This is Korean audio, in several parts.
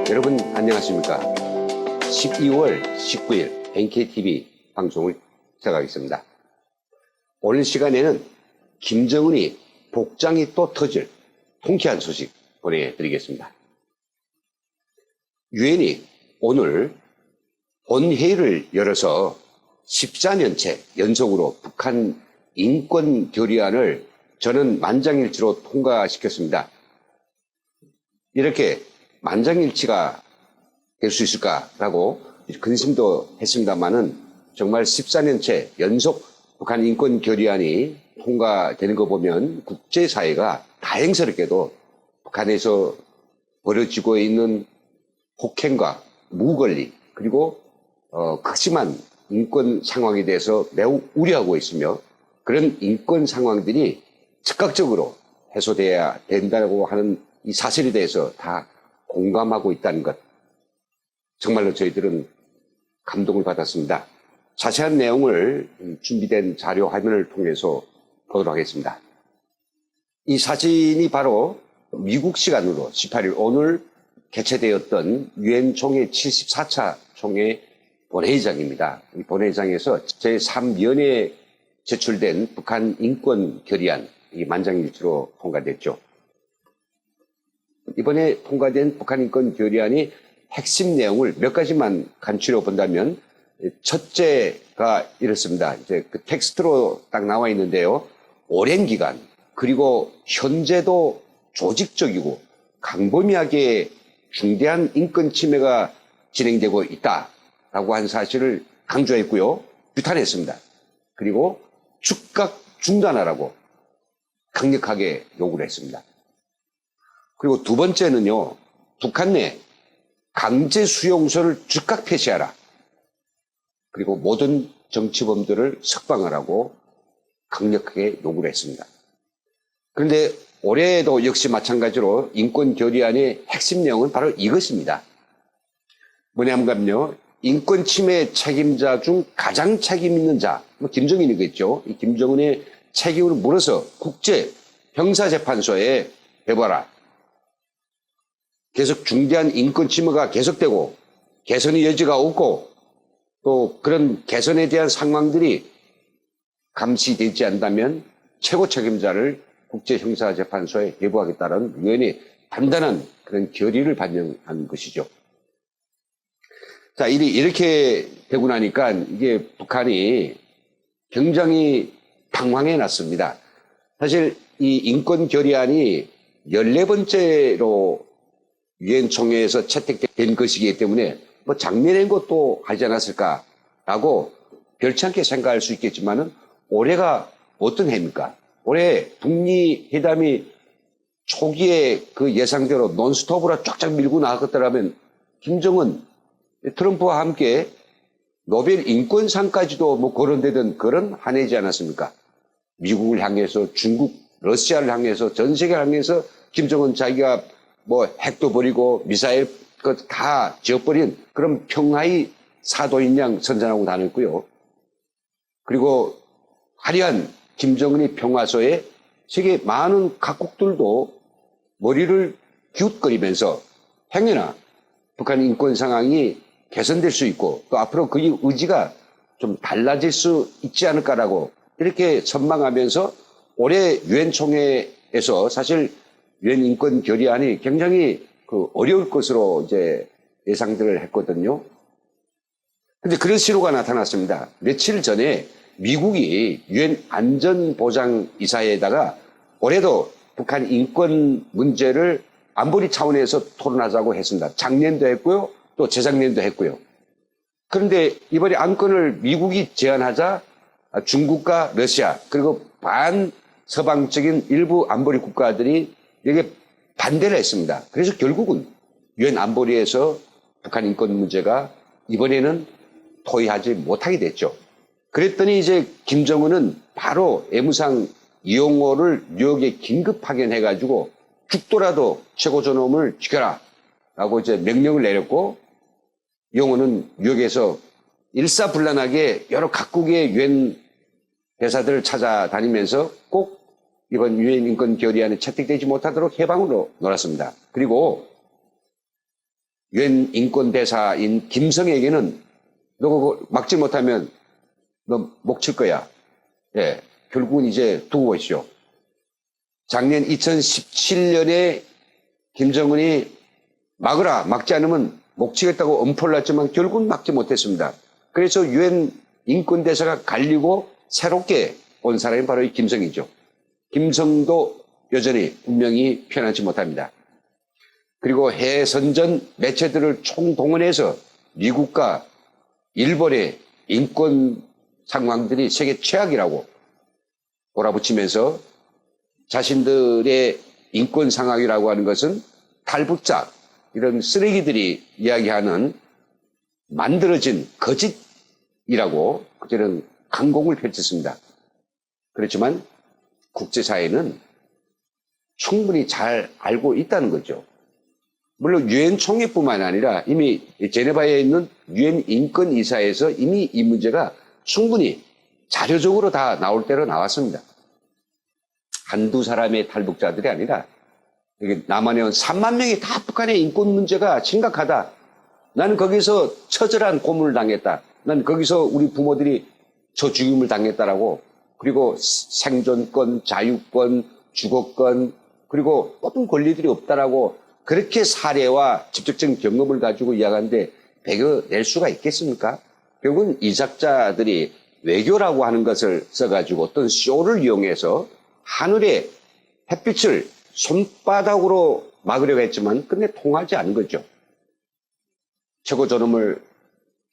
여러분 안녕하십니까? 12월 19일 NKTV 방송을 시작하겠습니다. 오늘 시간에는 김정은이 복장이 또 터질 통쾌한 소식 보내드리겠습니다. 유엔이 오늘 본회의를 열어서 14년째 연속으로 북한 인권 결의안을 저는 만장일치로 통과시켰습니다. 이렇게 만장일치가 될 수 있을까라고 근심도 했습니다만은 정말 14년째 연속 북한 인권 결의안이 통과되는 거 보면 국제사회가 다행스럽게도 북한에서 벌어지고 있는 폭행과 무권리 그리고 극심한 인권 상황에 대해서 매우 우려하고 있으며 그런 인권 상황들이 즉각적으로 해소돼야 된다고 하는 이 사실에 대해서 다 공감하고 있다는 것, 정말로 저희들은 감동을 받았습니다. 자세한 내용을 준비된 자료 화면을 통해서 보도록 하겠습니다. 이 사진이 바로 미국 시간으로 18일 오늘 개최되었던 유엔 총회 74차 총회 본회의장입니다. 이 본회의장에서 제3위원회에 제출된 북한 인권 결의안 이 만장일치로 통과됐죠. 이번에 통과된 북한 인권 결의안이 핵심 내용을 몇 가지만 간추려 본다면 첫째가 이렇습니다. 이제 그 텍스트로 딱 나와 있는데요. 오랜 기간 그리고 현재도 조직적이고 강범위하게 중대한 인권 침해가 진행되고 있다라고 한 사실을 강조했고요. 규탄했습니다. 그리고 즉각 중단하라고 강력하게 요구를 했습니다. 그리고 두 번째는요, 북한 내 강제 수용소를 즉각 폐쇄하라. 그리고 모든 정치범들을 석방하라고 강력하게 요구를 했습니다. 그런데 올해도 역시 마찬가지로 인권 결의안의 핵심 내용은 바로 이것입니다. 뭐냐면요, 인권 침해 책임자 중 가장 책임 있는 자, 김정은이겠죠. 이 김정은의 책임을 물어서 국제 형사재판소에 배부하라. 계속 중대한 인권 침해가 계속되고 개선의 여지가 없고 또 그런 개선에 대한 상황들이 감시되지 않는다면 최고 책임자를 국제형사재판소에 배부하겠다는 유엔의 단단한 그런 결의를 반영한 것이죠. 자, 이렇게 되고 나니까 이게 북한이 굉장히 당황해 놨습니다. 사실 이 인권 결의안이 14번째로 유엔 총회에서 채택된 것이기 때문에 뭐 작년엔 것도 하지 않았을까라고 별찮게 생각할 수 있겠지만은 올해가 어떤 해입니까? 올해 북미 회담이 초기에 그 예상대로 논스톱으로 쫙쫙 밀고 나갔더라면 김정은, 트럼프와 함께 노벨 인권상까지도 뭐 거론되던 그런 한 해지 않았습니까? 미국을 향해서 중국, 러시아를 향해서 전 세계를 향해서 김정은 자기가 뭐 핵도 버리고 미사일 것 다 지어버린 그런 평화의 사도인 양 선전하고 다녔고요. 그리고 화려한 김정은의 평화소에 세계 많은 각국들도 머리를 기웃거리면서 행여나 북한 인권 상황이 개선될 수 있고 또 앞으로 그의 의지가 좀 달라질 수 있지 않을까라고 이렇게 전망하면서 올해 유엔 총회에서 사실 유엔 인권 결의안이 굉장히 어려울 것으로 이제 예상들을 했거든요. 근데 그런 신호가 나타났습니다. 며칠 전에 미국이 유엔 안전보장이사회에다가 올해도 북한 인권 문제를 안보리 차원에서 토론하자고 했습니다. 작년도 했고요. 또 재작년도 했고요. 그런데 이번에 안건을 미국이 제안하자 중국과 러시아 그리고 반서방적인 일부 안보리 국가들이 여기에 반대를 했습니다. 그래서 결국은 유엔 안보리에서 북한 인권 문제가 이번에는 토의하지 못하게 됐죠. 그랬더니 이제 김정은은 바로 애무상 이용호를 뉴욕에 긴급 파견해가지고 죽더라도 최고존엄을 지켜라 라고 이제 명령을 내렸고 이용호는 뉴욕에서 일사불란하게 여러 각국의 유엔 대사들을 찾아다니면서 꼭 이번 유엔 인권 결의안에 채택되지 못하도록 해방으로 놀았습니다. 그리고 유엔 인권 대사인 김성에게는 너 그거 막지 못하면 너 목 칠 거야. 예, 결국은 이제 두고 보시죠. 작년 2017년에 김정은이 막으라, 막지 않으면 목 치겠다고 엄포를 놨지만 결국은 막지 못했습니다. 그래서 유엔 인권대사가 갈리고 새롭게 온 사람이 바로 이 김성이죠. 김성도 여전히 분명히 표현하지 못합니다. 그리고 해선전 매체들을 총동원해서 미국과 일본의 인권 상황들이 세계 최악이라고 몰아붙이면서 자신들의 인권 상황이라고 하는 것은 탈북자, 이런 쓰레기들이 이야기하는 만들어진 거짓이라고 그들은 강공을 펼쳤습니다. 그렇지만 국제사회는 충분히 잘 알고 있다는 거죠. 물론 유엔 총회뿐만 아니라 이미 제네바에 있는 유엔 인권이사에서 이미 이 문제가 충분히 자료적으로 다 나올 대로 나왔습니다. 한두 사람의 탈북자들이 아니라 남한에 온 3만 명이 다 북한의 인권 문제가 심각하다. 나는 거기서 처절한 고문을 당했다. 난 거기서 우리 부모들이 저 죽임을 당했다라고, 그리고 생존권, 자유권, 주거권, 그리고 모든 권리들이 없다라고 그렇게 사례와 직접적인 경험을 가지고 이야기하는데 배겨낼 수가 있겠습니까? 결국은 이 작자들이 외교라고 하는 것을 써가지고 어떤 쇼를 이용해서 하늘의 햇빛을 손바닥으로 막으려고 했지만 근데 통하지 않은 거죠. 최고 존엄을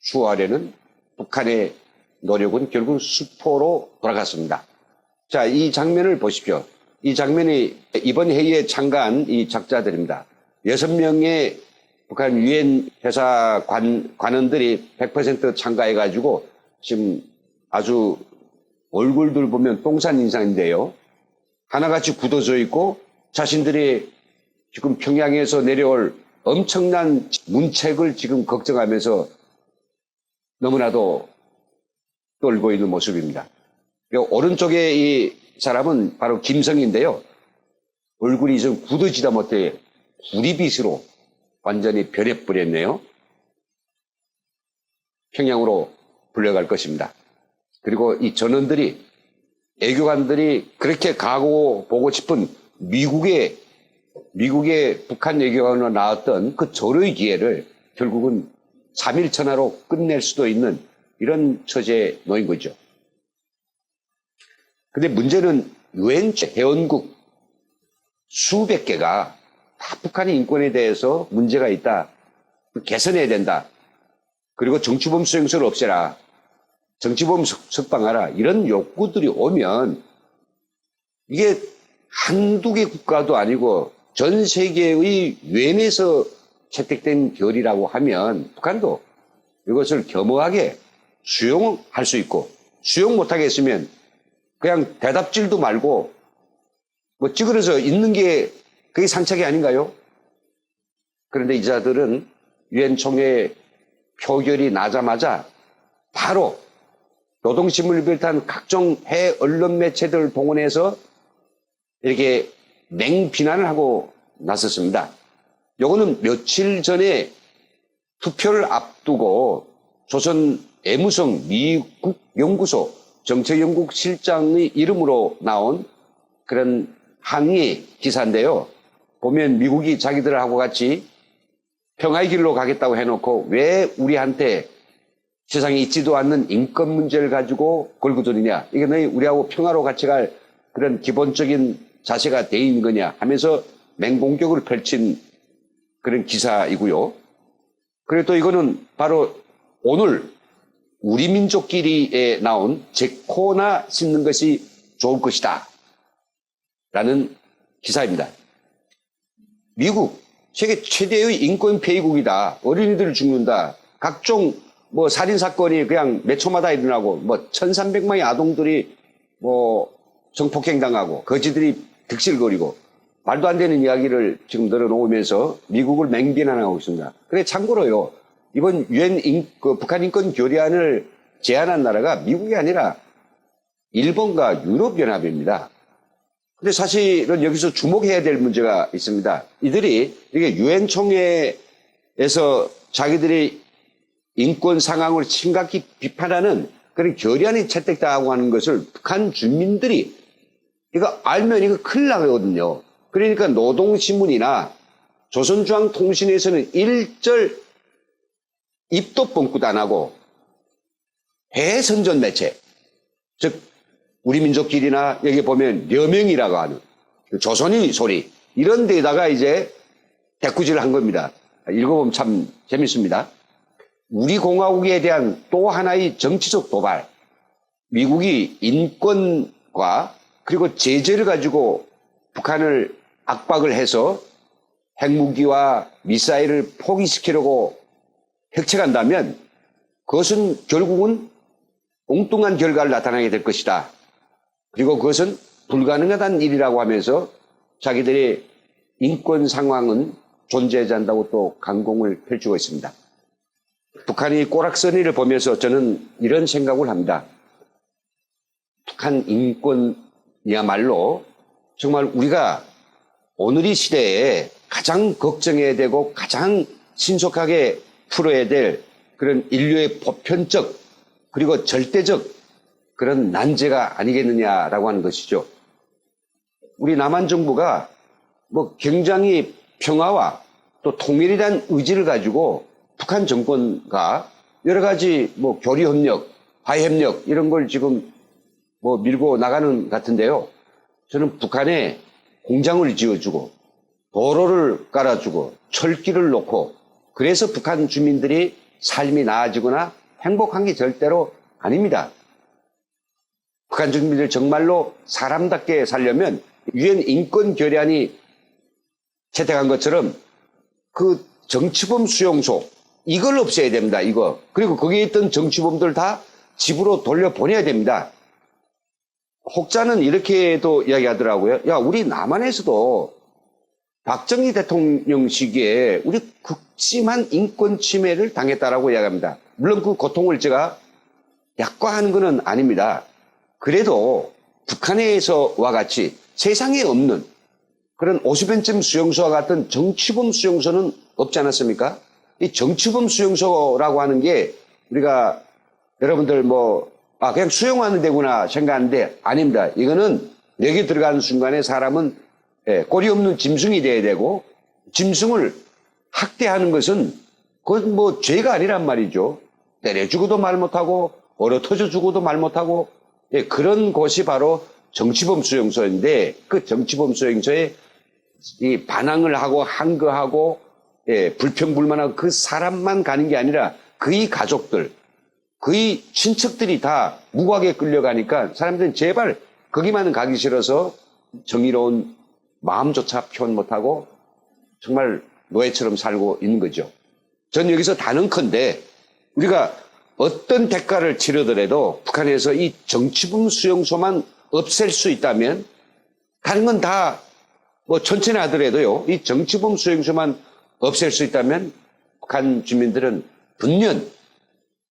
추구하려는 북한의 노력은 결국 수포로 돌아갔습니다. 자, 이 장면을 보십시오. 이 장면이 이번 회의에 참가한 이 작자들입니다. 6명의 북한 유엔 회사 관원들이 100% 참가해가지고 지금 아주 얼굴들 보면 똥산 인상인데요. 하나같이 굳어져 있고 자신들이 지금 평양에서 내려올 엄청난 문책을 지금 걱정하면서 너무나도 떨고 있는 모습입니다. 오른쪽에 이 사람은 바로 김성인데요. 얼굴이 좀 굳어지다 못해 구리빛으로 완전히 변해버렸네요. 평양으로 불려갈 것입니다. 그리고 이 전원들이, 애교관들이 그렇게 가고 보고 싶은 미국의 북한 외교관으로 나왔던 그 절의 기회를 결국은 3일 천하로 끝낼 수도 있는 이런 처지에 놓인 거죠. 근데 문제는 유엔 회원국 수백 개가 다 북한의 인권에 대해서 문제가 있다, 개선해야 된다, 그리고 정치범 수용소를 없애라, 정치범 석방하라, 이런 욕구들이 오면 이게 한두 개 국가도 아니고 전 세계의 유엔에서 채택된 결의라고 하면 북한도 이것을 겸허하게 수용할 수 있고, 수용 못하겠으면 그냥 대답질도 말고 뭐 찌그러져 있는 게 그게 산책이 아닌가요? 그런데 이 자들은 유엔 총회 표결이 나자마자 바로 노동신문을 비롯한 각종 해외 언론 매체들을 동원해서 이렇게 맹비난을 하고 나섰습니다. 요거는 며칠 전에 투표를 앞두고 조선 애무성 미국 연구소 정책연구국 실장의 이름으로 나온 그런 항의 기사인데요. 보면 미국이 자기들하고 같이 평화의 길로 가겠다고 해놓고 왜 우리한테 세상에 있지도 않는 인권 문제를 가지고 걸고 들이냐, 이게 너희 우리하고 평화로 같이 갈 그런 기본적인 자세가 돼 있는 거냐 하면서 맹공격을 펼친 그런 기사이고요. 그리고 또 이거는 바로 오늘 우리 민족끼리에 나온 제코나 심는 것이 좋을 것이다 라는 기사입니다. 미국 세계 최대의 인권 폐해국이다. 어린이들 죽는다. 각종 뭐 살인사건이 그냥 몇 초마다 일어나고, 뭐 1300만의 아동들이 뭐 성폭행당하고 거지들이 득실거리고 말도 안 되는 이야기를 지금 늘어놓으면서 미국을 맹비난하고 있습니다. 그래, 참고로요, 이번 유엔 북한 인권 결의안을 제안한 나라가 미국이 아니라 일본과 유럽연합입니다. 근데 사실은 여기서 주목해야 될 문제가 있습니다. 이들이 이게 유엔 총회에서 자기들이 인권 상황을 심각히 비판하는 그런 결의안이 채택당하고 하는 것을 북한 주민들이 이거 알면 이거 큰일 나거든요. 그러니까 노동신문이나 조선중앙통신에서는 일절 입도 뻥끗 안 하고 대선전 매체, 즉 우리 민족끼리나 여기 보면 여명이라고 하는 조선이 소리 이런 데다가 이제 대꾸질을 한 겁니다. 읽어보면 참 재밌습니다. 우리 공화국에 대한 또 하나의 정치적 도발, 미국이 인권과 그리고 제재를 가지고 북한을 압박을 해서 핵무기와 미사일을 포기시키려고 획책한다면 그것은 결국은 엉뚱한 결과를 나타나게 될 것이다. 그리고 그것은 불가능하다는 일이라고 하면서 자기들의 인권 상황은 존재하지 않는다고 또 강공을 펼치고 있습니다. 북한이 꼬락서니를 보면서 저는 이런 생각을 합니다. 북한 인권이야말로 정말 우리가 오늘 이 시대에 가장 걱정해야 되고 가장 신속하게 풀어야 될 그런 인류의 보편적 그리고 절대적 그런 난제가 아니겠느냐라고 하는 것이죠. 우리 남한 정부가 뭐 굉장히 평화와 또 통일에 대한 의지를 가지고 북한 정권과 여러 가지 뭐 교류협력, 화해협력 이런 걸 지금 뭐 밀고 나가는 것 같은데요. 저는 북한에 공장을 지어주고 도로를 깔아주고 철길을 놓고 그래서 북한 주민들이 삶이 나아지거나 행복한 게 절대로 아닙니다. 북한 주민들 정말로 사람답게 살려면 유엔 인권 결의안이 채택한 것처럼 그 정치범 수용소 이걸 없애야 됩니다. 이거. 그리고 거기에 있던 정치범들 다 집으로 돌려보내야 됩니다. 혹자는 이렇게도 이야기하더라고요. 야, 우리 남한에서도 박정희 대통령 시기에 우리 극심한 인권 침해를 당했다라고 이야기합니다. 물론 그 고통을 제가 약과하는 것은 아닙니다. 그래도 북한에서와 같이 세상에 없는 그런 오수변쯤 수용소와 같은 정치범 수용소는 없지 않았습니까? 이 정치범 수용소라고 하는 게 우리가 여러분들 그냥 수용하는 데구나 생각하는데 아닙니다. 이거는 여기 들어가는 순간에 사람은 꼬리 없는 짐승이 돼야 되고 짐승을 학대하는 것은 그건 뭐 죄가 아니란 말이죠. 때려 죽어도 말 못하고 얼어 터져 죽어도 말 못하고 그런 곳이 바로 정치범 수용소인데 그 정치범 수용소에 이 반항을 하고 항거하고 불평불만하고 그 사람만 가는 게 아니라 그의 가족들 그의 친척들이 다 무고하게 끌려가니까 사람들은 제발 거기만은 가기 싫어서 정의로운 마음조차 표현 못하고 정말 노예처럼 살고 있는 거죠. 전 여기서 단언컨대 우리가 어떤 대가를 치르더라도 북한에서 이 정치범 수용소만 없앨 수 있다면 다른 건 다 천천히 하더라도요. 이 정치범 수용소만 없앨 수 있다면 북한 주민들은 분명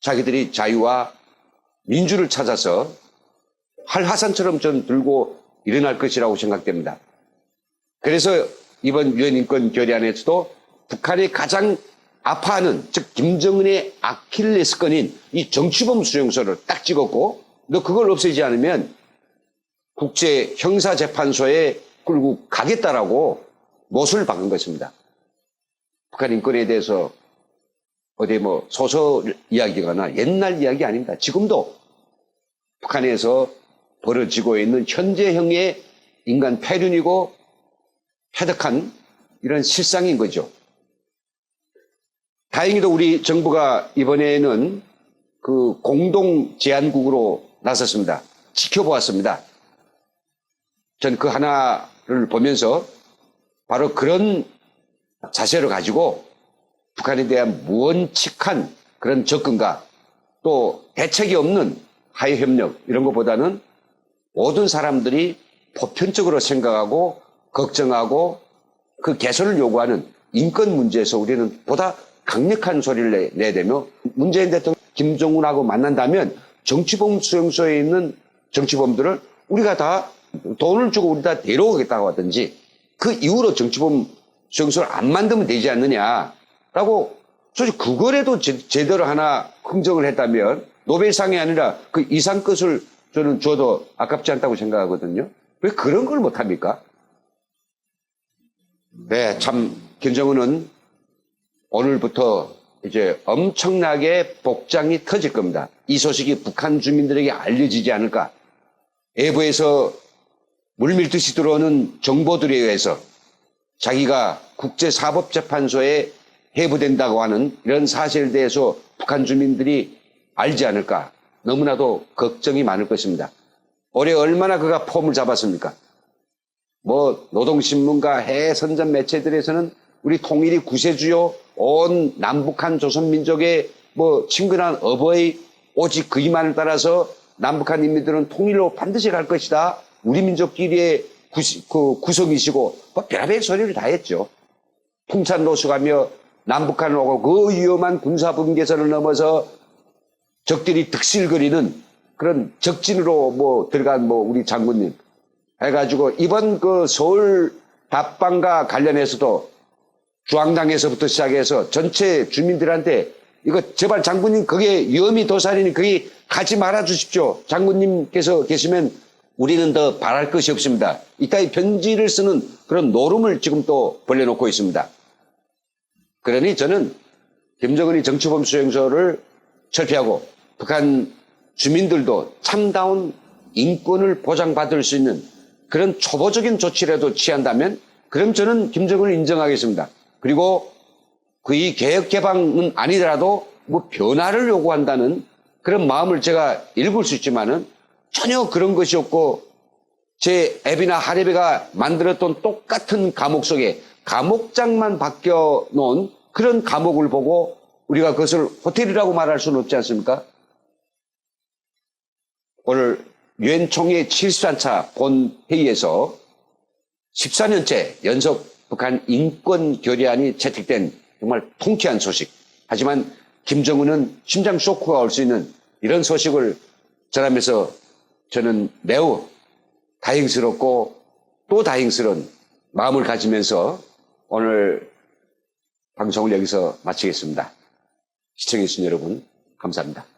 자기들이 자유와 민주를 찾아서 활화산처럼 전 들고 일어날 것이라고 생각됩니다. 그래서 이번 유엔 인권 결의안에서도 북한이 가장 아파하는 즉 김정은의 아킬레스건인 이 정치범 수용소를 딱 찍었고 너 그걸 없애지 않으면 국제 형사재판소에 끌고 가겠다라고 못을 박은 것입니다. 북한 인권에 대해서 어디 소설 이야기거나 옛날 이야기 아닙니다. 지금도 북한에서 벌어지고 있는 현재형의 인간 폐륜이고 패덕한 이런 실상인 거죠. 다행히도 우리 정부가 이번에는 그 공동 제안국으로 나섰습니다. 지켜보았습니다. 전 그 하나를 보면서 바로 그런 자세를 가지고 북한에 대한 무언칙한 그런 접근과 또 대책이 없는 화해협력 이런 것보다는 모든 사람들이 보편적으로 생각하고 걱정하고 그 개선을 요구하는 인권 문제에서 우리는 보다 강력한 소리를 내야 되며 문재인 대통령 김정은하고 만난다면 정치범 수용소에 있는 정치범들을 우리가 다 돈을 주고 우리 다 데려오겠다고 하든지 그 이후로 정치범 수용소를 안 만들면 되지 않느냐라고 솔직히 그거라도 제대로 하나 흥정을 했다면 노벨상이 아니라 그 이상 것을 저는 줘도 아깝지 않다고 생각하거든요. 왜 그런 걸 못합니까? 네, 참 김정은은 오늘부터 이제 엄청나게 복장이 터질 겁니다. 이 소식이 북한 주민들에게 알려지지 않을까. 외부에서 물밀듯이 들어오는 정보들에 의해서 자기가 국제사법재판소에 회부된다고 하는 이런 사실에 대해서 북한 주민들이 알지 않을까. 너무나도 걱정이 많을 것입니다. 올해 얼마나 그가 폼을 잡았습니까? 뭐 노동신문과 해외 선전 매체들에서는 우리 통일이 구세주요, 온 남북한 조선민족의 뭐 친근한 어버이, 오직 그 이만을 따라서 남북한 인민들은 통일로 반드시 갈 것이다. 우리 민족끼리의 구성이시고 뭐 별의별 소리를 다 했죠. 풍찬노숙하며 남북한을 오고 그 위험한 군사분계선을 넘어서 적들이 득실거리는 그런 적진으로 뭐 들어간 뭐 우리 장군님 해가지고 이번 그 서울 답방과 관련해서도 중앙당에서부터 시작해서 전체 주민들한테 이거 제발 장군님 그게 위험이 도사리니 거기 가지 말아 주십시오. 장군님께서 계시면 우리는 더 바랄 것이 없습니다. 이따위 편지를 쓰는 그런 노름을 지금 또 벌려놓고 있습니다. 그러니 저는 김정은이 정치범 수용소를 철폐하고 북한 주민들도 참다운 인권을 보장받을 수 있는 그런 초보적인 조치라도 취한다면 그럼 저는 김정은을 인정하겠습니다. 그리고 그의 개혁 개방은 아니더라도 뭐 변화를 요구한다는 그런 마음을 제가 읽을 수 있지만은 전혀 그런 것이 없고 제 애비나 하레비가 만들었던 똑같은 감옥 속에 감옥장만 바뀌어 놓은 그런 감옥을 보고 우리가 그것을 호텔이라고 말할 수는 없지 않습니까? 오늘 유엔 총회 73차 본회의에서 14년째 연속 북한 인권 결의안이 채택된 정말 통쾌한 소식. 하지만 김정은은 심장 쇼크가 올 수 있는 이런 소식을 전하면서 저는 매우 다행스럽고 또 다행스러운 마음을 가지면서 오늘 방송을 여기서 마치겠습니다. 시청해주신 여러분 감사합니다.